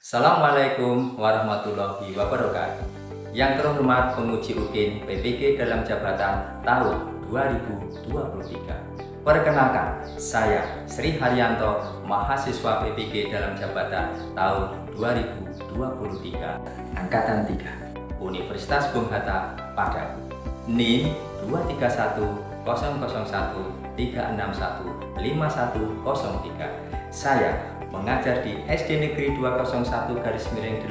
Assalamualaikum warahmatullahi wabarakatuh. Yang terhormat penguji UKIN PPG dalam jabatan tahun 2023. Perkenalkan, saya Sri Haryanto, mahasiswa PPG dalam jabatan tahun 2023, Angkatan 3, Universitas Bung Hatta, Padang. NIM 2310136151003. Saya mengajar di SD Negeri 201-8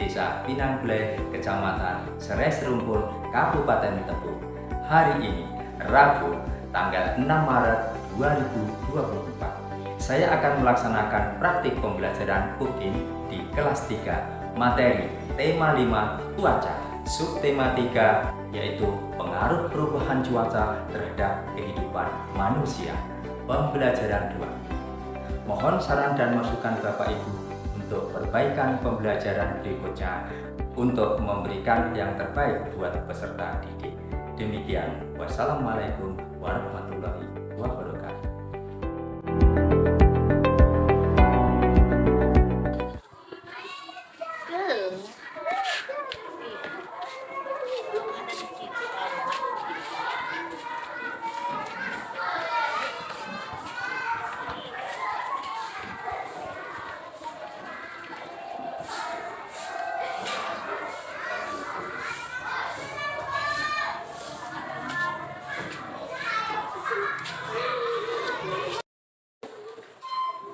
Desa Pinangblai, Kecamatan Serai Serumpun, Kabupaten Tepung. Hari ini, Rabu, tanggal 6 Maret 2024, saya akan melaksanakan praktik pembelajaran UKIN di kelas 3, materi tema 5 cuaca, subtema 3 yaitu pengaruh perubahan cuaca terhadap kehidupan manusia. Pembelajaran 2. Mohon saran dan masukan Bapak Ibu untuk perbaikan pembelajaran berikutnya untuk memberikan yang terbaik buat peserta didik. Demikian, wassalamualaikum warahmatullahi wabarakatuh.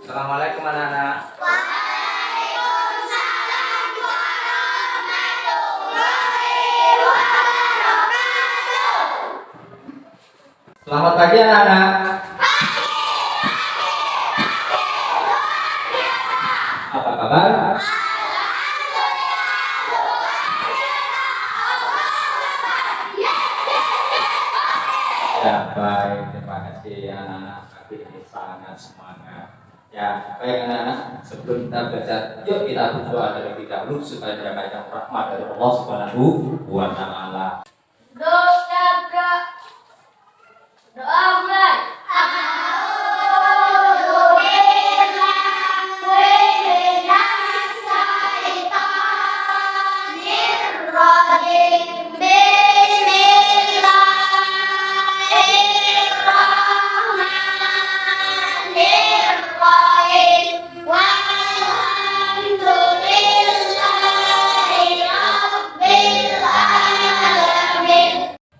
Assalamualaikum anak-anak. Waalaikumsalam warahmatullahi wabarakatuh. Selamat pagi anak-anak. Apa kabar? Ya, baik, terima kasih anak-anak. Pagi ini sangat semangat. Ya, baik anak-anak, sebelum kita belajar, yuk kita berdoa terlebih dahulu supaya mendapatkan rahmat dari Allah Subhanahu wa Ta'ala. Doa mulai.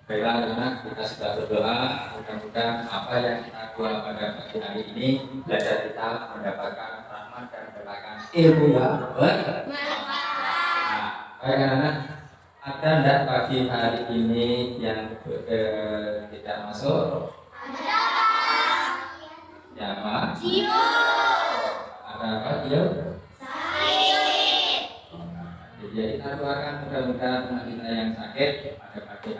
Baiklah anak-anak, kita sudah berdoa. Mudah-mudahan apa yang kita doa pada pagi hari ini belajar kita mendapatkan rahmat dan mendapatkan ilmu yang baik. Nah, baik anak-anak, ada enggak pagi hari ini yang tidak masuk? Ya Pak? Ada apa Gio? Jadi kita doakan mudah-mudahan anak kita yang sakit pada pagi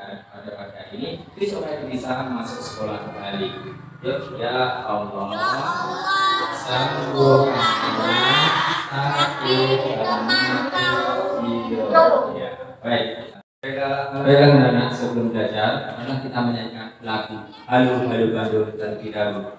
hari ini supaya bisa masuk sekolah kembali. Yuk ya Allah, sembuhkanlah sakit dan hidup. Ya, baik. Baiklah anak-anak, sebelum belajar, mari kita menyanyikan lagu Halo Halo Bandung terlebih dahulu.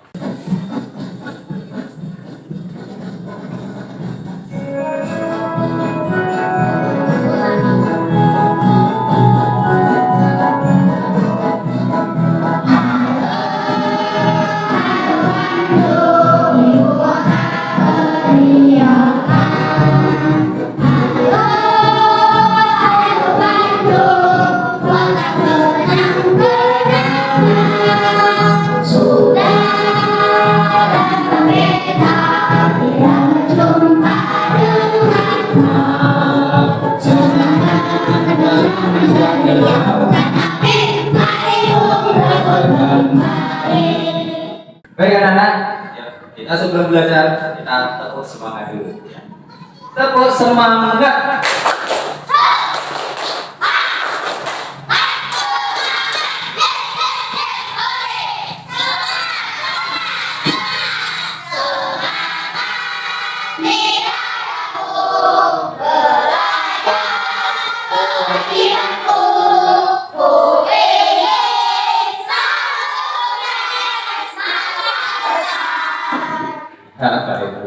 Baik anak-anak, kita sebelum belajar kita tepuk semangat dulu. Tepuk semangat.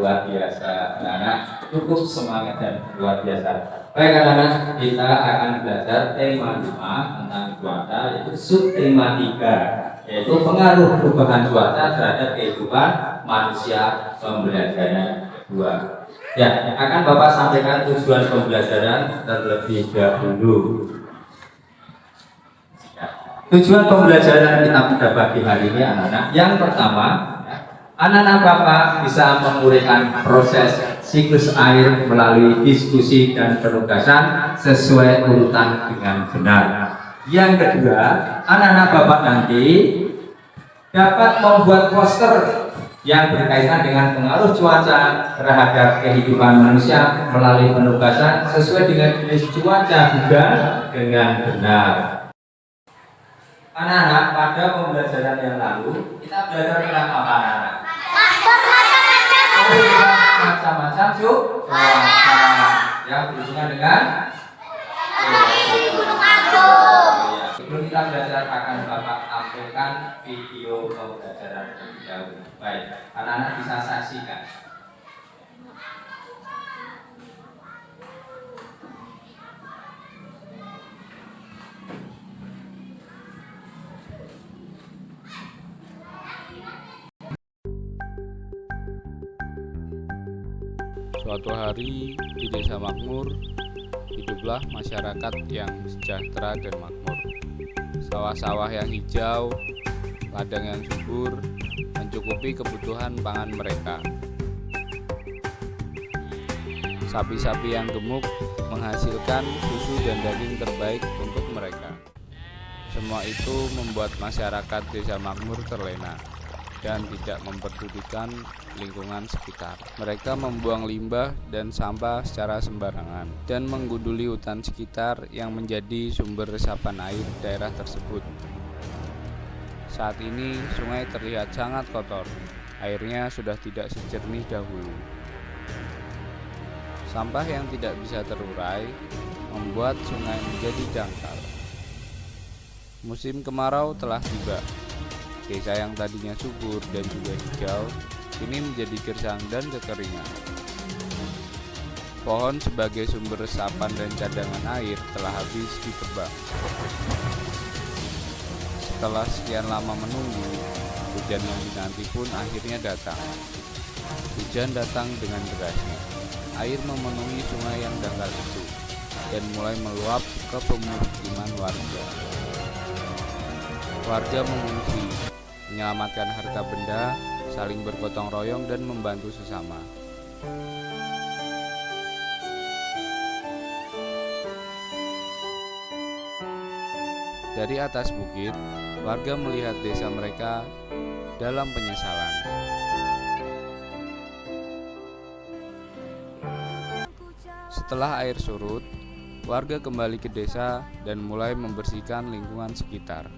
Luar biasa anak-anak, cukup semangat dan luar biasa. Baik anak-anak, kita akan belajar tema 5 tentang cuaca, yaitu subtema 3, yaitu pengaruh perubahan cuaca terhadap kehidupan manusia, pembelajaran kedua. Ya, akan Bapak sampaikan tujuan pembelajaran terlebih dahulu. Tujuan pembelajaran kita pada pagi hari ini anak-anak, yang pertama, anak-anak Bapak bisa menguraikan proses siklus air melalui diskusi dan penugasan sesuai urutan dengan benar. Yang kedua, anak-anak Bapak nanti dapat membuat poster yang berkaitan dengan pengaruh cuaca terhadap kehidupan manusia melalui penugasan sesuai dengan jenis cuaca juga dengan benar. Anak-anak, pada pembelajaran yang lalu kita belajar tentang apa anak-anak? Macam-macam cuaca yang berhubungan dengan Gunung Agung. sebelum kita belajar akan Bapak tampilkan video pembelajaran terlebih dahulu. Baik, anak-anak bisa saksikan. Suatu hari di desa makmur, hiduplah masyarakat yang sejahtera dan makmur. Sawah-sawah yang hijau, ladang yang subur, mencukupi kebutuhan pangan mereka. Sapi-sapi yang gemuk menghasilkan susu dan daging terbaik untuk mereka. Semua itu membuat masyarakat desa makmur terlena dan tidak memperdulikan lingkungan sekitar. Mereka membuang limbah dan sampah secara sembarangan dan menggunduli hutan sekitar yang menjadi sumber resapan air daerah tersebut. Saat ini sungai terlihat sangat kotor. Airnya sudah tidak sejernih dahulu. Sampah yang tidak bisa terurai membuat sungai menjadi dangkal. Musim kemarau telah tiba. Desa yang tadinya subur dan juga hijau kini menjadi gersang dan kekeringan. Pohon sebagai sumber resapan dan cadangan air telah habis ditebang. Setelah sekian lama menunggu, hujan yang dinanti pun akhirnya datang. Hujan datang dengan derasnya. Air memenuhi sungai yang dangkal itu dan mulai meluap ke pemukiman warga. Warga mengungsi, menyelamatkan harta benda, saling bergotong royong dan membantu sesama. Dari atas bukit, warga melihat desa mereka dalam penyesalan. Setelah air surut, warga kembali ke desa dan mulai membersihkan lingkungan sekitar.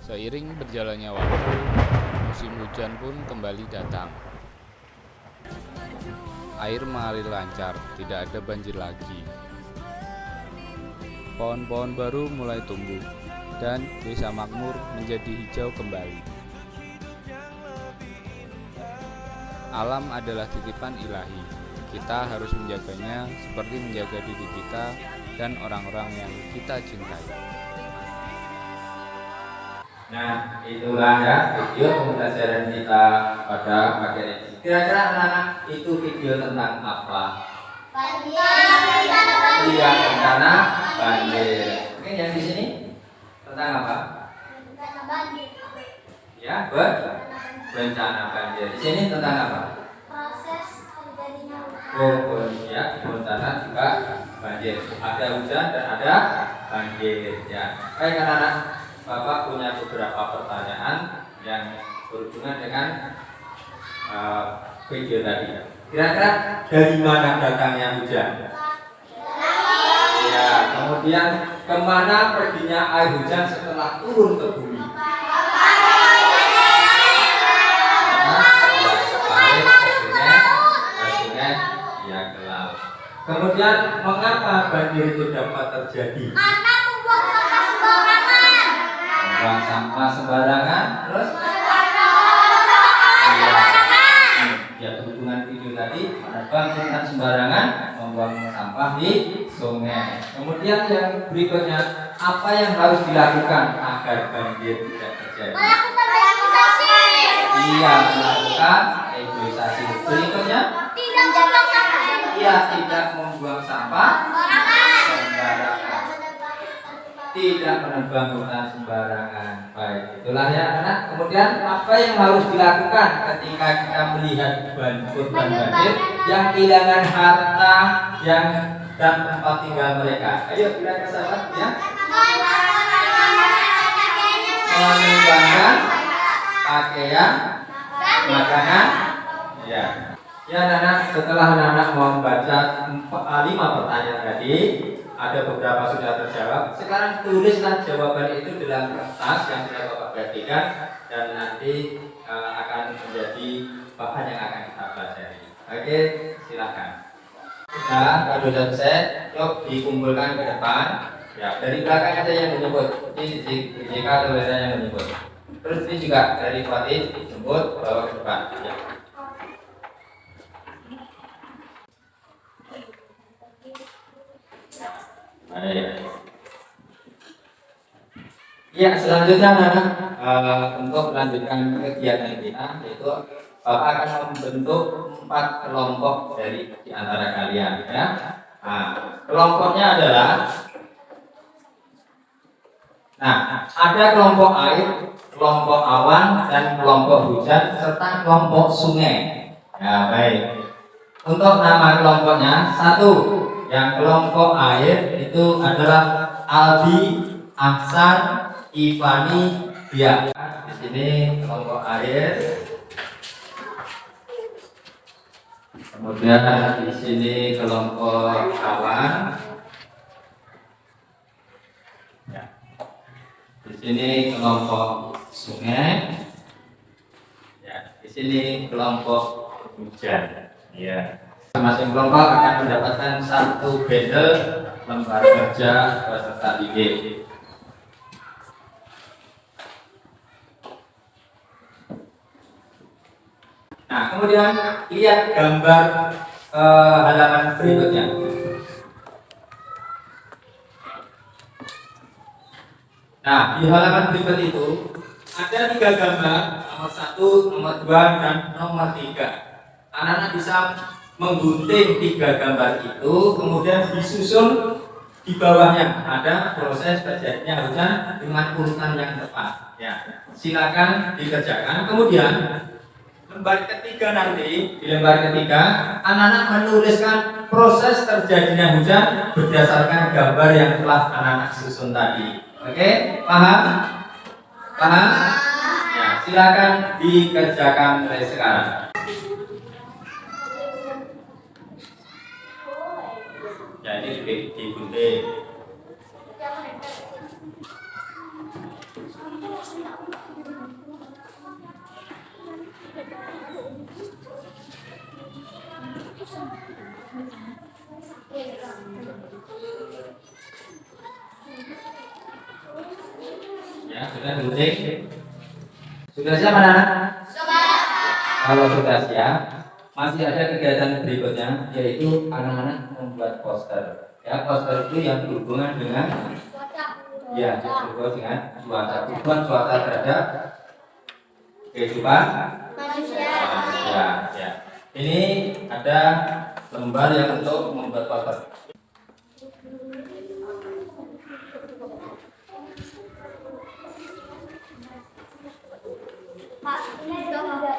Seiring berjalannya waktu, musim hujan pun kembali datang. Air mengalir lancar, tidak ada banjir lagi. Pohon-pohon baru mulai tumbuh, dan desa makmur menjadi hijau kembali. Alam adalah titipan ilahi. Kita harus menjaganya seperti menjaga diri kita dan orang-orang yang kita cintai. Nah, itulah ya video pembelajaran kita pada pagi ini. Kira-kira anak-anak itu video tentang apa? Iya, bencana banjir. Oke, yang di sini tentang apa? Ya, bencana banjir. Di sini tentang apa? Proses terjadinya Oh, ya, bencana juga banjir. Ada hujan dan ada banjir. Ya, baik anak-anak. Bapak punya beberapa pertanyaan yang berhubungan dengan video tadi. Kira-kira dari mana datangnya hujan? Ya, kemudian kemana perginya air hujan setelah turun ke bumi? Ke sungai, ya ke laut. Kemudian mengapa banjir itu dapat terjadi? Buang sampah sembarangan. Terus? Iya. Ya, hubungan video tadi, menebang hutan sembarangan, membuang sampah di sungai. Kemudian yang berikutnya, apa yang harus dilakukan agar banjir tidak terjadi? Melakukan rehabilitasi. Iya, melakukan rehabilitasi. Berikutnya, iya, tidak membuang sampah sembarangan, tidak menebang hutan sembarangan. Baik, itulah ya anak. Kemudian apa yang harus dilakukan ketika kita melihat korban banjir yang kehilangan harta yang dan tempat tinggal mereka? Ayo kita sahabat ya. Menyumbangkan pakaian, makanan, ya. Ya anak-anak, setelah anak-anak membaca 5 pertanyaan tadi, ada beberapa sudah terjawab. Sekarang tulislah jawaban itu dalam kertas yang sudah Bapak perhatikan dan nanti akan menjadi bahan yang akan kita pelajari. Oke, silakan. Sudah, kalau sudah selesai, yuk dikumpulkan ke depan. Ya, dari belakang aja yang menyebut. Ini JK atau yang menyebut. Terus ini juga dari Fatih jemput bawa ke depan. Ya. Baik. Ya, selanjutnya untuk melanjutkan kegiatan kita, yaitu Bapak akan membentuk 4 kelompok dari di antara kalian, ya. Nah, kelompoknya adalah, ada kelompok air, kelompok awan, dan kelompok hujan serta kelompok sungai. Ya, baik. Untuk nama kelompoknya, 1. Yang kelompok air itu adalah Aldi, Ahsan, Ivani, Dia. Di sini kelompok air. Kemudian di sini kelompok awan. Ya. Di sini kelompok sungai. Ya. Di sini kelompok hujan. Ya. Masing-masing kelompok akan mendapatkan 1 bundle lembar kerja beserta ide. Nah, kemudian lihat gambar halaman berikutnya. Nah, di halaman berikut itu ada 3 gambar, nomor 1, nomor 2, dan nomor 3. Anak-anak bisa menggunting 3 gambar itu, kemudian disusun di bawahnya ada proses terjadinya hujan dengan urutan yang tepat. Ya, silakan dikerjakan. Kemudian lembar ketiga nanti, di lembar ketiga anak-anak menuliskan proses terjadinya hujan berdasarkan gambar yang telah anak-anak susun tadi. Oke, paham? Paham? Ya, silakan dikerjakan mulai sekarang. Jadi digunting. Ya, sudah gunting. Sudah siap anak-anak? Kalau sudah siap, masih ada kegiatan berikutnya, yaitu anak-anak membuat poster. Ya, poster itu yang berhubungan dengan cuaca, cuaca terhadap kehidupan manusia. Ya. Ini ada lembar yang untuk membuat poster. Pak, ini juga.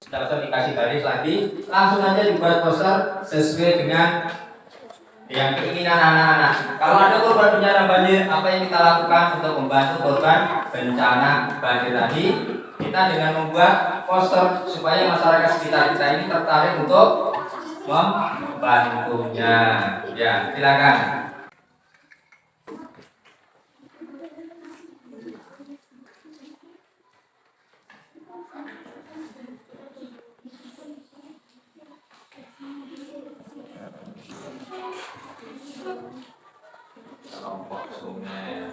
Setelah dikasih garis lagi, langsung aja dibuat poster sesuai dengan yang keinginan anak-anak. Kalau ada korban bencana banjir, apa yang kita lakukan untuk membantu korban bencana banjir tadi? Kita dengan membuat poster supaya masyarakat sekitar kita ini tertarik untuk membantunya. Ya, silakan. sungai.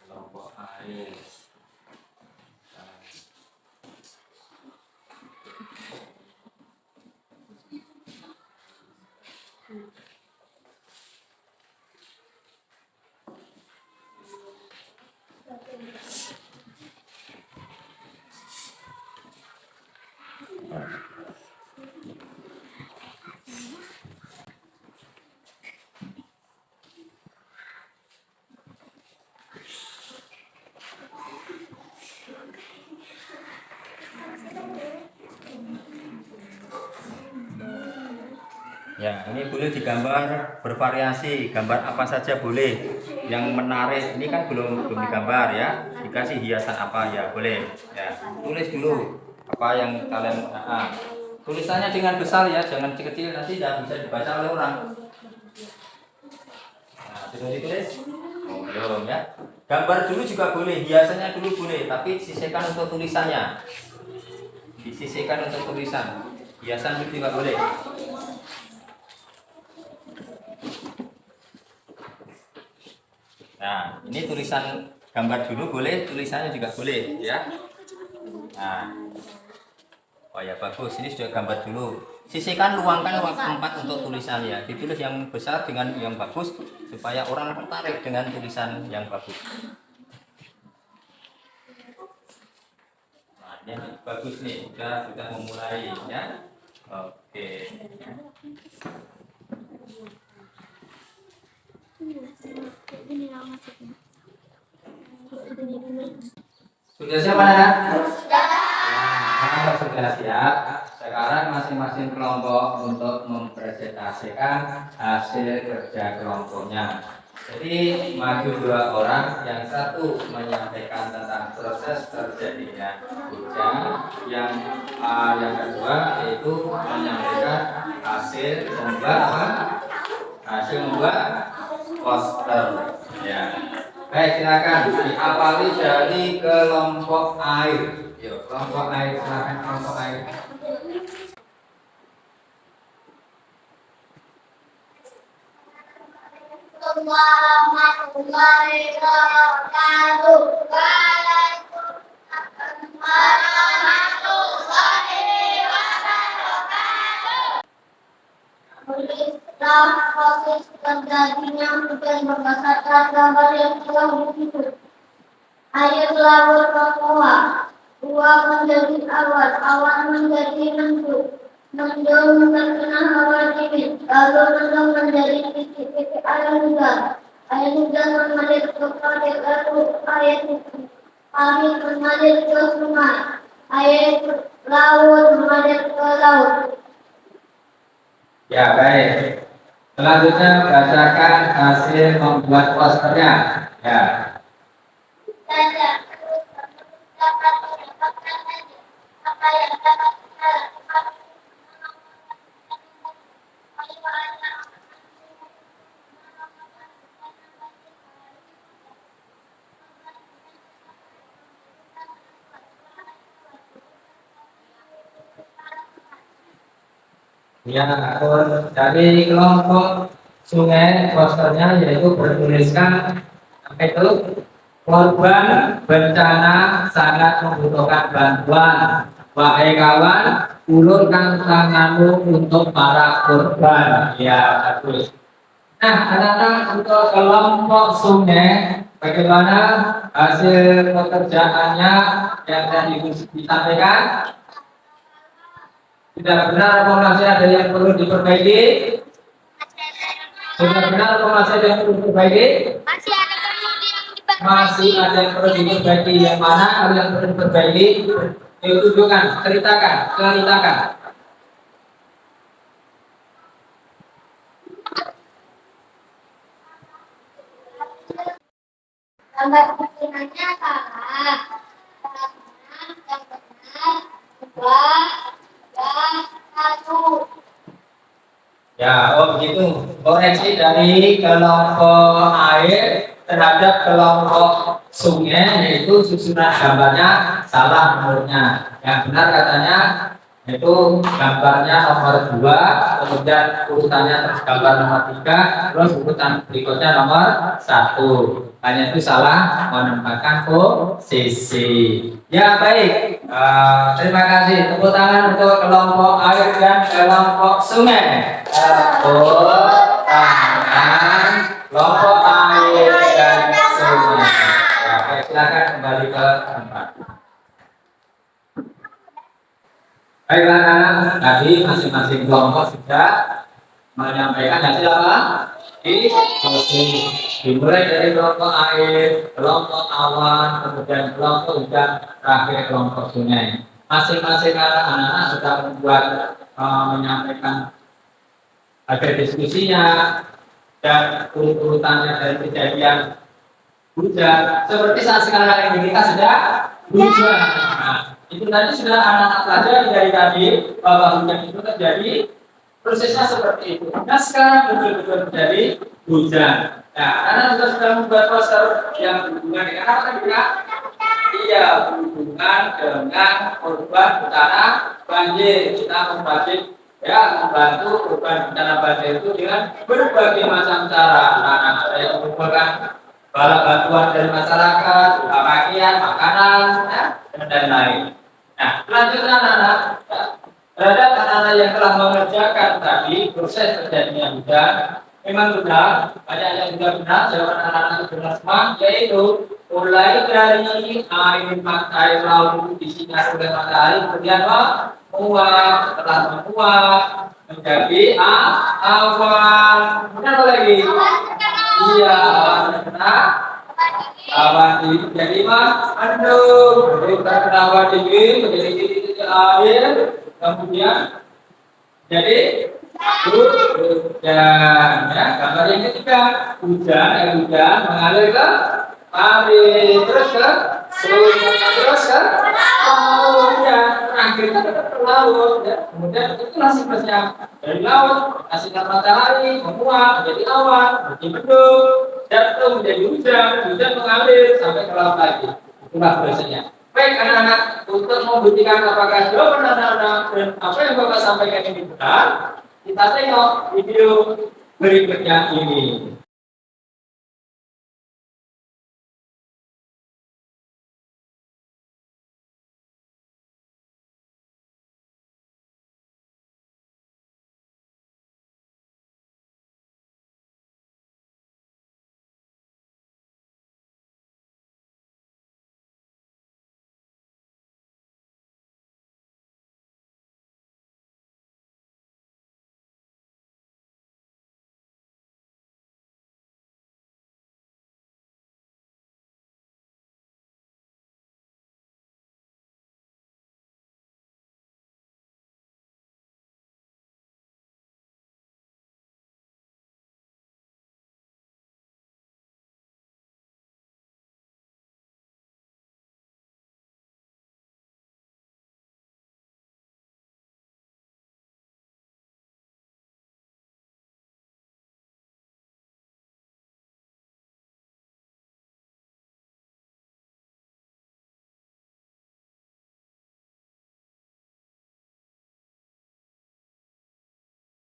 Kelompok air. Ya, ini boleh digambar bervariasi, gambar apa saja boleh. Yang menarik ini kan belum digambar ya. Dikasih hiasan apa ya boleh. Ya, tulis dulu apa yang kalian tulisannya dengan besar ya, jangan kecil nanti tidak bisa dibaca oleh orang. Nah, sudah ditulis? Oh, belum ya. Gambar dulu juga boleh, hiasannya dulu boleh, tapi sisihkan untuk tulisannya. Disisihkan untuk tulisan. Hiasan itu juga boleh. Nah, ini tulisan gambar dulu boleh, tulisannya juga boleh ya. Nah, oh ya bagus, ini sudah gambar dulu. Sisihkan, luangkan waktu tempat untuk tulisan ya. Ditulis yang besar dengan yang bagus supaya orang tertarik dengan tulisan yang bagus. Nah, ini bagus nih, sudah memulai ya. Oke. Sudah siap anak? Sudah siap. Sekarang masing-masing kelompok untuk mempresentasikan hasil kerja kelompoknya. Jadi maju 2 orang, yang satu menyampaikan tentang proses terjadinya hujan, yang kedua yaitu menyampaikan hasil membuat poster. Ya. Baik, silakan diawali dari kelompok air. Yuk, kelompok air, silakan kelompok air. Warahmatullahi wabarakatuh. Warahmatullahi wabarakatuh. Proses terjadinya hujan berdasarkan gambar yang telah dibuat. Air laut terkuat, uap menjadi awan menjadi mendung terkena hawa dingin, lalu mendung menjadi titik-titik air hujan. Air hujan mengalir ke parit lalu air mengalir ke sungai, air laut mengalir ke laut. Ya, baik. Selanjutnya bacakan hasil membuat posternya. Ya. Saya dapat mendapatkan apa yang dapat kita lakukan. Ya, dari kelompok sungai posternya yaitu bertuliskan apa itu? Korban bencana sangat membutuhkan bantuan. Wahai kawan, ulurkan tanganmu untuk para korban. Ya, bagus. Nah, anak-anak untuk kelompok sungai, bagaimana hasil pekerjaannya yang tadi disampaikan? Sudah benar atau masih ada yang perlu diperbaiki? Sudah benar atau masih ada yang perlu diperbaiki? Masih ada yang perlu diperbaiki. Yang mana kalau yang perlu diperbaiki? Tunjukkan, ceritakan. Gambar penggunanya salah. Yang benar 2, 1. Ya, oh begitu. Koreksi dari kelompok air terhadap kelompok sungai, yaitu susunan gambarnya salah nomornya. Yang benar katanya itu gambarnya nomor 2, kemudian urutannya terus gambar nomor 3, terus urutan berikutnya nomor 1. Hanya itu salah menempatkan posisi. Ya baik. Terima kasih. Tepuk tangan untuk kelompok air dan kelompok sungai. Tepuk tangan kelompok air dan sungai. Ya, baik, silakan kembali ke tempat. Baiklah anak-anak, tadi masing-masing kelompok sudah menyampaikan hasil apa? Dimulai dari kelompok air, kelompok awan, kemudian kelompok hujan, terakhir kelompok sungai. Masing-masing anak-anak sudah membuat menyampaikan ada diskusinya dan urut-urutannya dari kejadian hujan. Seperti saat sekarang ini kita sedang hujan. Nah, itu tadi sudah anak-anak pelajari dari tadi bahwa hujan itu terjadi prosesnya seperti itu. Nah sekarang betul-betul terjadi hujan. Nah karena sudah membuat poster yang berhubungan dengan apa juga? Iya, berhubungan dengan korban bencana banjir. Kita membantu korban bencana banjir itu dengan berbagai macam cara. Nah, ada yang mengumpulkan bala bantuan dari masyarakat, pakaian, makanan, ya, dan lain-lain. Nah, selanjutnya anak-anak, ya, terhadap anak-anak yang telah mengerjakan tadi proses terjadinya hujan, memang benar, banyak yang juga benar, jawaban anak-anak itu benar semua, yaitu mulai dari air laut itu disinar oleh matahari, kemudian menguap, setelah menguap menjadi awan. Kemudian apa lagi? Iya, benar. Awan dingin jadi mendung, jadi terkena awan dingin menjadi titik-titik air, kemudian jadi hujan. Ya, gambar yang ketiga hujan mengalir ke air, terus ke sungai, terus ke laut, ya, akhirnya ke laut. Ya. Kemudian itulah siklusnya dari laut, hasilkan matahari menguap menjadi awan, menjadi mendung, jatuh menjadi hujan mengalir sampai ke laut lagi. Itulah prosesnya. Baik anak-anak, untuk membuktikan apakah jawaban anak-anak dan apa yang Bapak sampaikan ini benar, kita tengok video berikutnya ini.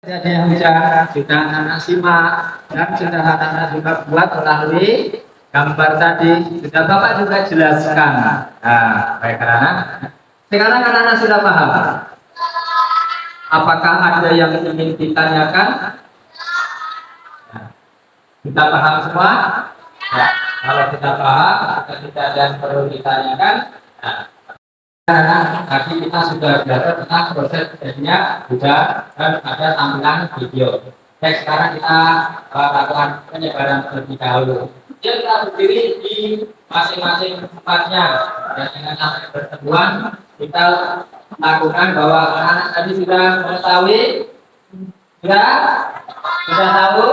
Kejadian hujan sudah anak simak dan sudah anak juga buat melalui gambar tadi, sudah Bapak juga jelaskan. Nah, baik anak-anak. Sekarang anak-anak sudah paham. Apakah ada yang ingin ditanyakan? Nah, kita paham semua? Ya, kalau kita paham, kita ada yang perlu ditanyakan. Nah, karena tadi kita sudah belajar tentang proses terjadinya hujan dan ada tampilan video. Baik, sekarang kita lakukan penyebaran terlebih dahulu. Jadi kita berdiri di masing-masing tempatnya dan dengan sampai pertemuan kita lakukan bahwa anak-anak tadi sudah mengetahui, sudah tahu,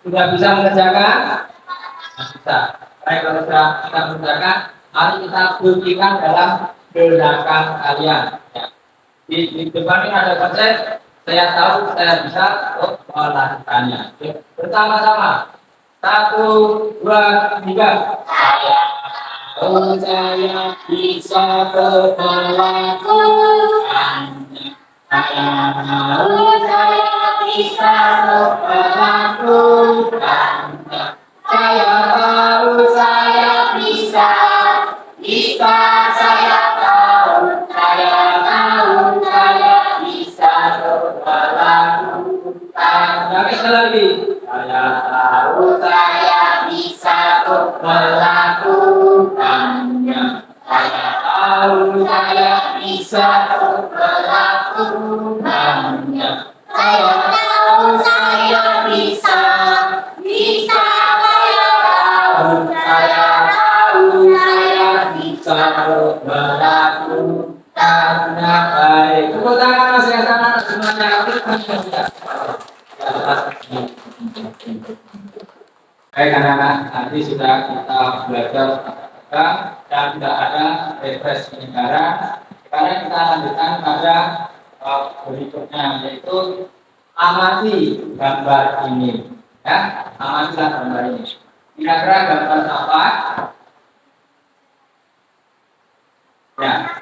sudah bisa mengerjakan, bisa. Baik, kalau sudah kita mengerjakan, mari kita buktikan dalam belakang kalian. Ya. Di depan ini ada konsep Saya tahu, saya bisa untuk melakukannya. Oke, bersama-sama. 1, 2, 3. Saya tahu saya bisa melakukannya. Saya tahu saya bisa melakukannya. Saya tahu saya bisa, saya tahu saya bisa melakukan. Tapi sekali lagi, saya tahu saya bisa melakukannya. Saya tahu saya bisa melakukannya. Saya tahu saya bisa, saya tahu saya bisa melakukannya. Baik, tepuk tangan Mas yang sana semuanya. Baik anak-anak, nanti sudah kita belajar dan tidak ada refresh negara. Sekarang kita lanjutkan pada berikutnya, yaitu amati gambar ini. Ya, amatilah gambar ini. Kira-kira gambar apa? Ya,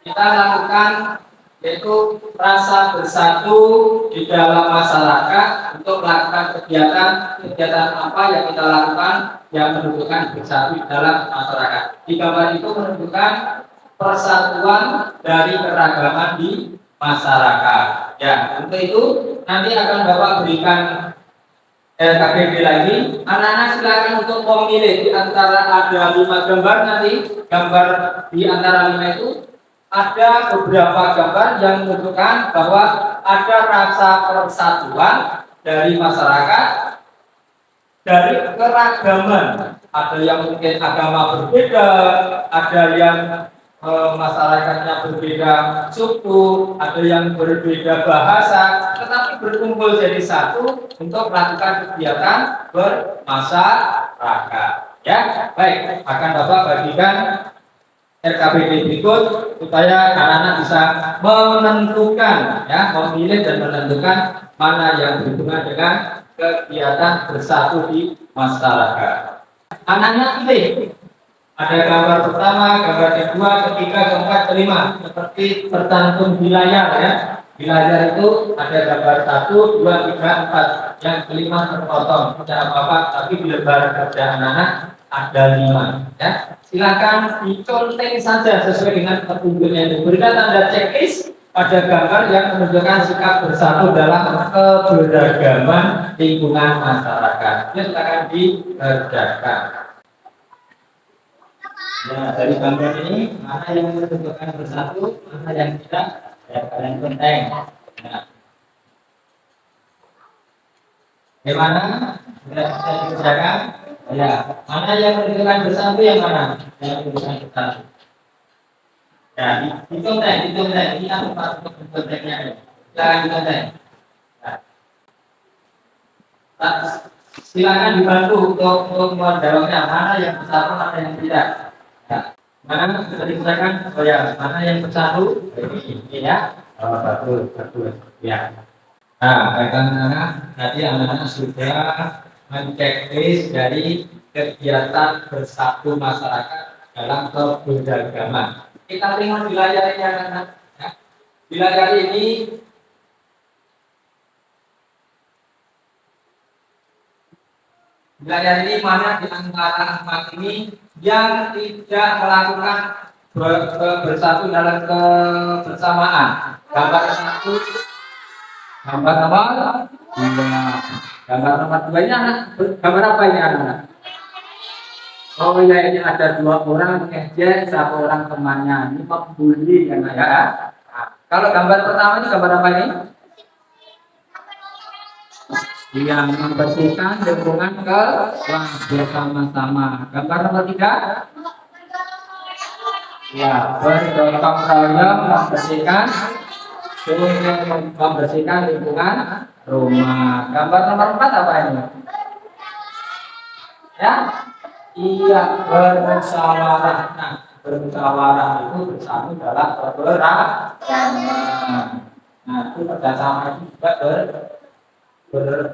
kita lakukan yaitu rasa bersatu di dalam masyarakat untuk melakukan kegiatan apa yang kita lakukan yang menunjukkan bersatu di dalam masyarakat. Di gambar itu menunjukkan persatuan dari keragaman di masyarakat. Ya, untuk itu nanti akan Bapak berikan LKPD lagi. Anak-anak silakan untuk memilih di antara ada 5 gambar nanti. Gambar di antara 5 itu ada beberapa gambar yang menunjukkan bahwa ada rasa persatuan dari masyarakat dari keragaman. Ada yang mungkin agama berbeda, ada yang masyarakatnya berbeda suku, ada yang berbeda bahasa, tetapi berkumpul jadi satu untuk melakukan kegiatan bermasyarakat. Ya, baik. Akan Bapak bagikan RKPD berikut supaya anak-anak bisa menentukan, ya, memilih dan menentukan mana yang berhubungan dengan kegiatan bersatu di masyarakat. Anak-anak pilih. Ada gambar pertama, gambar kedua, ketiga, keempat, kelima, seperti tercantum di layar, ya. Di layar itu ada gambar 1, 2, 3, 4. Yang kelima terpotong, tidak apa-apa, tapi di lembar kerja anak-anak ada 5, ya. Silakan dicontek saja sesuai dengan petunjuknya itu. Berikan tanda checklist pada gambar yang menunjukkan sikap bersatu dalam keberagaman lingkungan masyarakat. Ini silakan dikerjakan. Ya, dari gambar ini mana yang menunjukkan bersatu, mana yang tidak, ya kalian penting. Ya. Bagaimana? Sudah bisa dikerjakan? Ya, mana yang menunjukkan bersatu, yang mana yang menunjukkan bersatu? Ya, dicontek. Ini aku masuk ke conteknya. Silakan dicontek. Ya. Silakan dibantu untuk menjawabnya, mana yang bersatu, mana yang tidak. Ya. Mana sudah dikerjakan? Oh ya, mana yang bersatu? Ini ya. Oh, bagus. Ya. Nah, baik anak-anak, tadi anak-anak sudah menceklis dari kegiatan bersatu masyarakat dalam keberagaman. Kita lihat di layar ini anak-anak. Ya. Di layar ini mana di antara 4 ini yang tidak melakukan bersatu dalam kebersamaan? Gambar 1, gambar nomor 2. Gambar nomor 2 ini anak, gambar apa ini anak? Oh ya, ini ada 2 orang mengejek 1 orang temannya. Ini membuli ya, ya. Nah, kalau gambar pertama ini gambar apa ini? Yang membersihkan lingkungan kelas bersama-sama. Gambar nomor 3? Ya, bergotong royong membersihkan lingkungan rumah. Gambar nomor 4 apa ini? Ya, iya, bermusyawarah. Nah, bermusyawarah itu bersama dalam keberagaman. Nah, itu kerjasama itu juga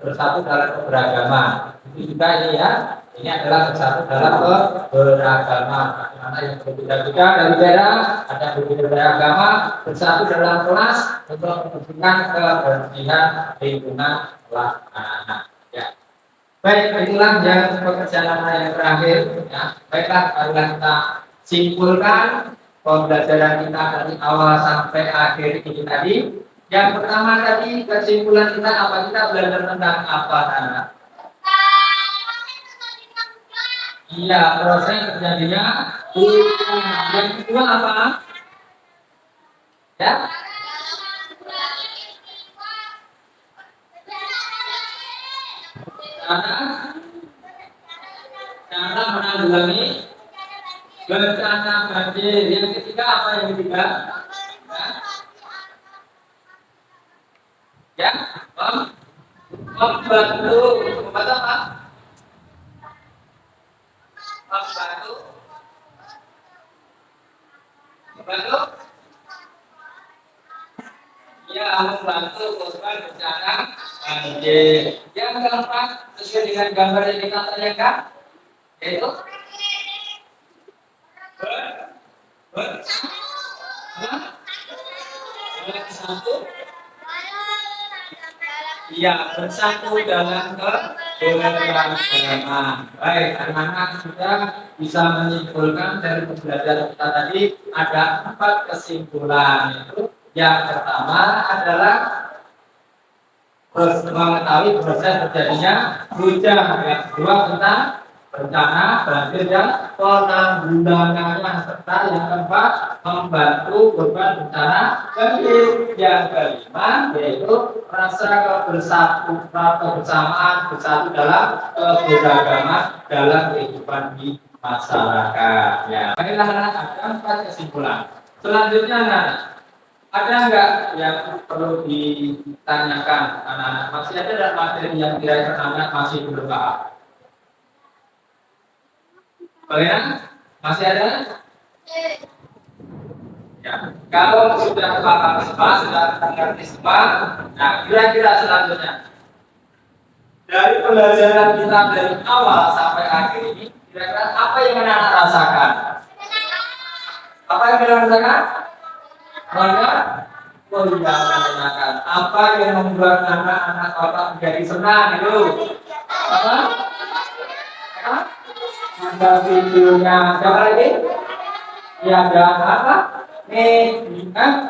bersatu dalam keberagaman. Itu juga ini ya, ini adalah bersatu dalam keberagaman. Bagaimana yang berbeda-beda dari daerah, ada yang berbeda dari agama, bersatu dalam kelas untuk mewujudkan kebersihan lingkungan kelas anak-anak. Ya. Baik, itulah yang pekerjaan yang terakhir. Ya. Baiklah, marilah kita simpulkan pembelajaran kita dari awal sampai akhir ini tadi. Yang pertama tadi kesimpulan kita apa, kita belajar tentang apa, anak? Iya, proses terjadinya hujan. Yang kedua apa? Ya? Cara menanggulangi bencana banjir. Yang ketiga apa yang ketiga? Ya, membantu apa? Membantu. Ya, membantu korban bencana banjir. Yang keempat sesuai dengan gambar yang kita tanyakan, yaitu bersatu. Iya, bersatu dalam keberagaman. Baik, anak-anak sudah bisa menyimpulkan dari pembelajaran kita tadi ada 4 kesimpulan. Itu yang pertama adalah mengetahui proses terjadinya hujan. Yang kedua tentang bencana banjir dan penanggulangannya, serta yang keempat membantu korban bencana banjir. Yang kelima yaitu rasa kebersamaan bersatu dalam keberagaman dalam kehidupan di masyarakat. Ya, baiklah anak, ada 4 kesimpulan. Selanjutnya anak, ada enggak yang perlu ditanyakan anak-anak? Masih ada dan materi yang kira-kira anak masih belum paham? Bagaimana? Masih ada? Ya, kalau sudah paham semua, sudah mengerti semua, nah kira-kira selanjutnya dari pembelajaran kita dari awal sampai akhir ini, kira-kira apa yang anak-anak rasakan? Apa yang anak rasakan? Mana? Oh iya, menanyakan apa yang membuat anak-anak bapak menjadi senang itu? Apa? Apa? Ada videonya. Siapa lagi? Ya, ada apa?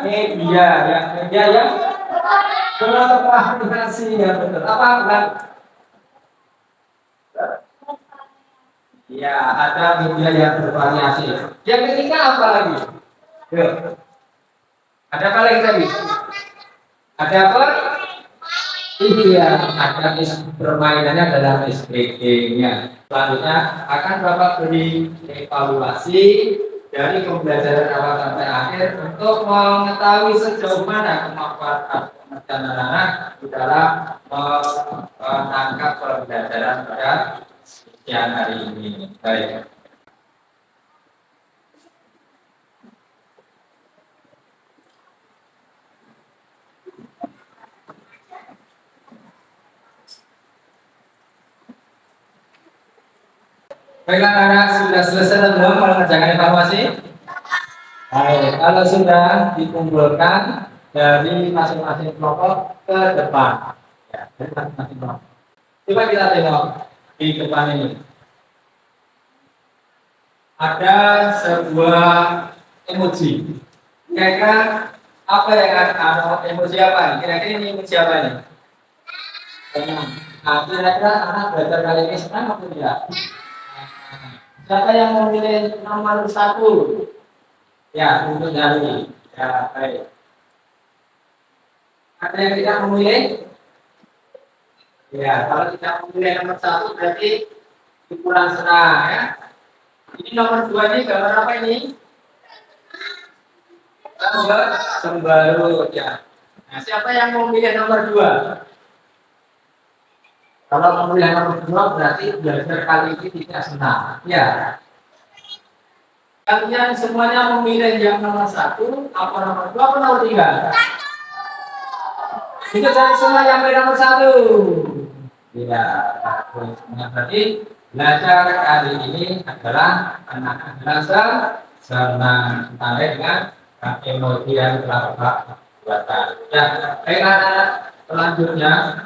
Media yang bervariasi ya, betul. Apa bukan? Ya, ada media yang bervariasi. Yang ketiga apa lagi? Ada apa lagi tadi? Ada apa? Iya, ada permainannya dalam SPG-nya. Selanjutnya akan Bapak beri evaluasi dari pembelajaran awal sampai akhir untuk mengetahui sejauh mana kemampuan pengertian anak di dalam menangkap pembelajaran pada siang hari ini. Baik. Baiklah anak, sudah selesai belum mengerjakan evaluasi? Baik, kalau sudah dikumpulkan dari masing-masing kelompok ke depan. Ya, dari masing-masing kelompok. Coba kita tengok di depan ini. Ada sebuah emoji. Kira-kira apa yang ada emoji apa? Kira-kira ini emoji apa ini? Senang. Nah, kira-kira anak belajar kali ini senang atau tidak? Siapa yang memilih nomor 1? Ya, untuk hari. Ya, baik. Ada yang tidak memilih? Ya, kalau tidak memilih nomor 1 berarti kurang senang ya. Ini nomor 2 ini gambar apa ini? Gambar sembarut ya. Nah, siapa yang memilih nomor 2? Kalau memilih nomor 2 berarti belajar kali ini tidak senang. Ya. Kalian semuanya memilih yang nomor 1, apa nomor 2, apa nomor 3? Itu dari semua yang nomor 1. Ya, bagus. Nah, berarti belajar kali ini adalah anak belajar sama tertarik dengan emosi yang telah Bapak buatkan. Ya, baik anak selanjutnya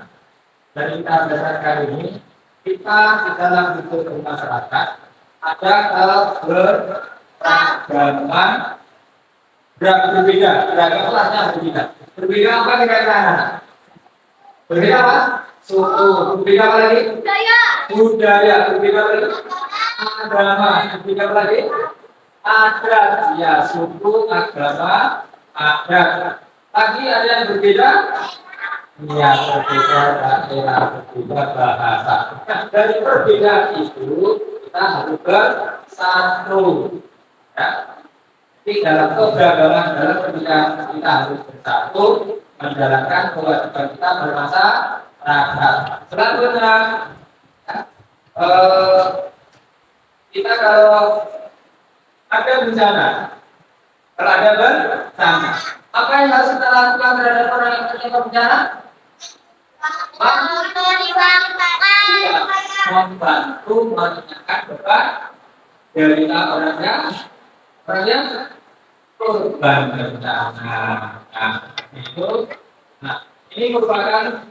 dari kita belajar kali ini, kita di dalam hidup bermasyarakat ada keberagaman berbeda. Beragam itu artinya berbeda. Berbeda apa kira-kira? Berbeda apa? Suku. Berbeda apa lagi? Budaya. Berbeda apa lagi? Agama. Berbeda apa lagi? Adat. Ya, suku, agama, adat. Lagi ada yang berbeda? Ya, berbeda daerah, berbeda bahasa. Nah, dari perbedaan itu kita harus bersatu. Ya. Jadi dalam keberagaman, dalam perbedaan kita harus bersatu menjalankan kewajiban kita bermasyarakat. Selanjutnya, kita kalau ada bencana, apa yang harus kita lakukan terhadap orang yang tertimpa bencana? Membantu meringankan beban derita orangnya korban bencana. Nah, itu. Nah, ini merupakan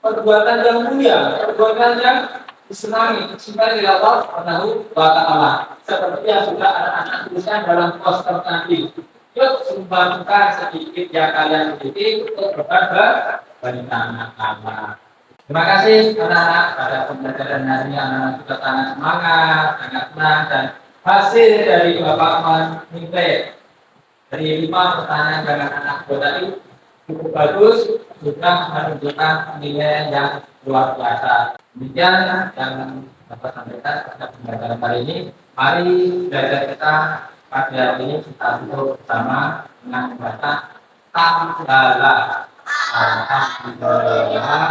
perbuatan yang mulia, perbuatan yang disenangi, dicintai oleh Allah Subhanahu wa Ta'ala. Seperti yang sudah anak-anak tuliskan dalam poster tadi. Yuk sumbangkan sedikit yang kalian miliki untuk berbagi bencana alam. Terima kasih anak-anak pada pembelajaran hari ini. Anak-anak sudah sangat semangat, sangat senang, dan hasil dari Bapak menilai dari 5 pertanyaan dengan anak tadi cukup bagus, sudah menunjukkan nilai yang luar biasa. Demikian yang dapat sampaikan pada pembelajaran kali ini. Mari belajar kita pada hari ini kita duduk bersama dengan membaca Hamdalah. Alhamdulillah.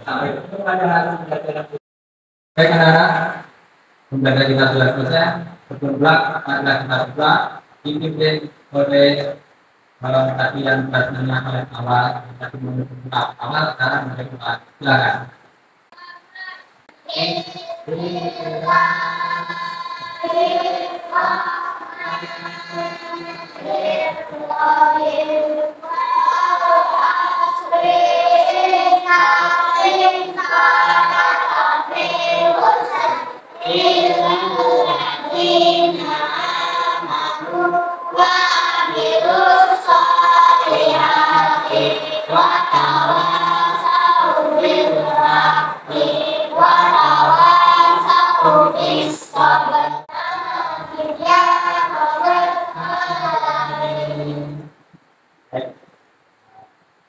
Sampai ketemu pada hari pembelajaran. Baik anak-anak, pembelajaran kita sudah selesai. Berjumlah, marilah kita buka dipimpin oleh tadi yang bertanya oleh awal, tadi membuka awal, sekarang mereka silakan.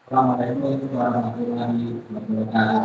Assalamualaikum warahmatullahi wabarakatuh.